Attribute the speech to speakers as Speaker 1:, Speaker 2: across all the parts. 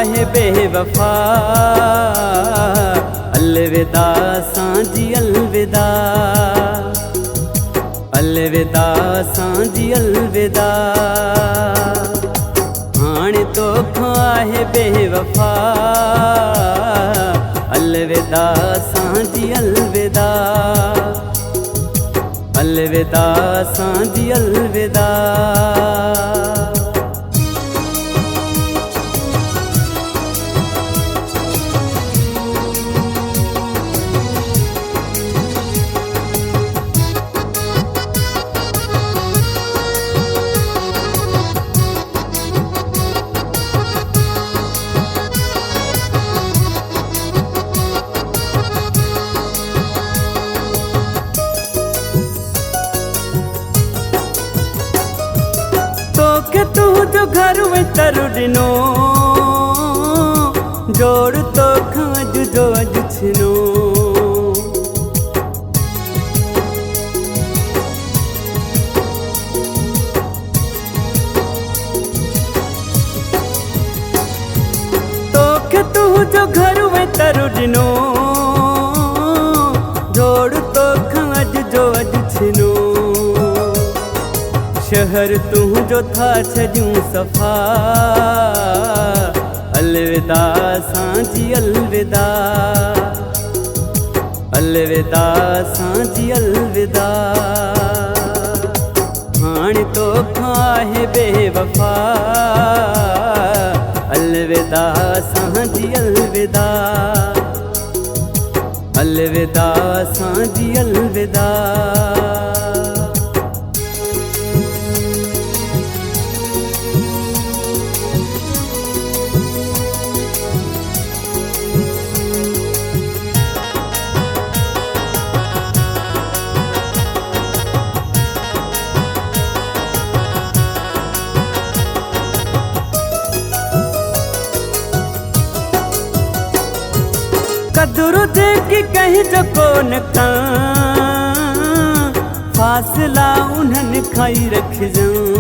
Speaker 1: आहे बेवफा। अलविदा सांझी अलविदा, अलविदा सांझी अलविदा। हाणे तोखां आहे बेवफा। अलविदा सांझी अलविदा, अलविदा सांझी अलविदा। तोखे तू जो घर में तरु ॾिनो, जोड़ तोखां अॼु जो अॼु छिनो। तोखे तू जो घर में तरु ॾिनो, जोड़ तोखां अॼु जो अॼु छिनो। शहर तू जो था छजूं सफ़ा। अलविदा सांझी अलविदा, अलविदा सांझी अलविदा। हाणे तोखां आहे बेवफा। अलविदा सांझी अलविदा, अलविदा सांझी अलविदा। कदुरु जेकी कहीं जो कोन का, फासला उन्हनि खाई रखिजऊं।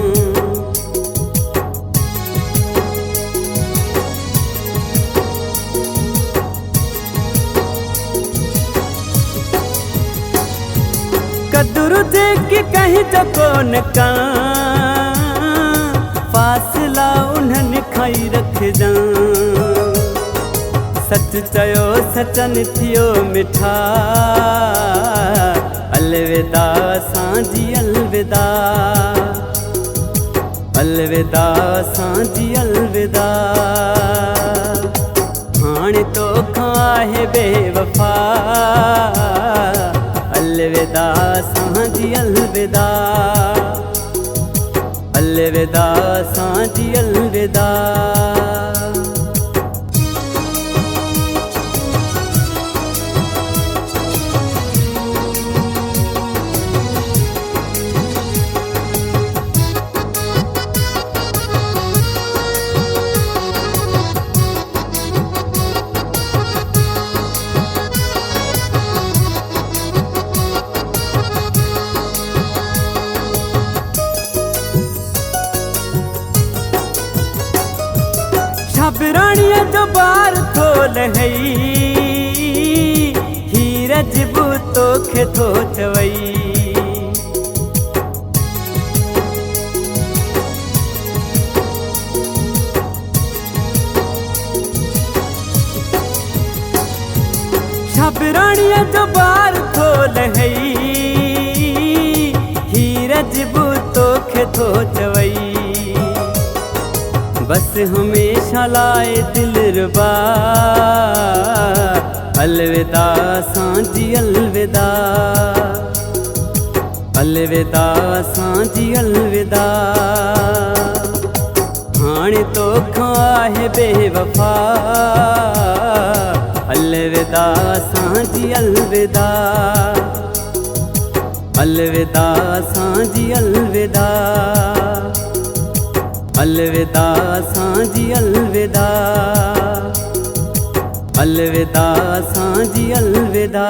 Speaker 1: कदुरु जेकी कहीं जो कोन का, फासला उन्हनि खाई रखिजऊं। सच चयो सचन थियो मिठा। अलविदा सांझी अलविदा, अलविदा सांझी अलविदा। हाणे तोखां आहे बेवफा। अलविदा सांझी अलविदा, अलविदा सांझी अलविदा। छबराणीअ जो बार थोल हई, हीर जिबू तोखे थो चवई। छबराणीअ जो बार थोल हई, हीर जिबू तोखे थो चवई। बस हमेशा लाए दिलरुबा। अलविदा सांझी अलविदा, अलविदा सांझी अलविदा। हाणे तोखां आहे बेवफा। अलविदा सांझी अलविदा, अलविदा सांझी अलविदा। अलविदा सांझी अलविदा, अलविदा सांझी अलविदा।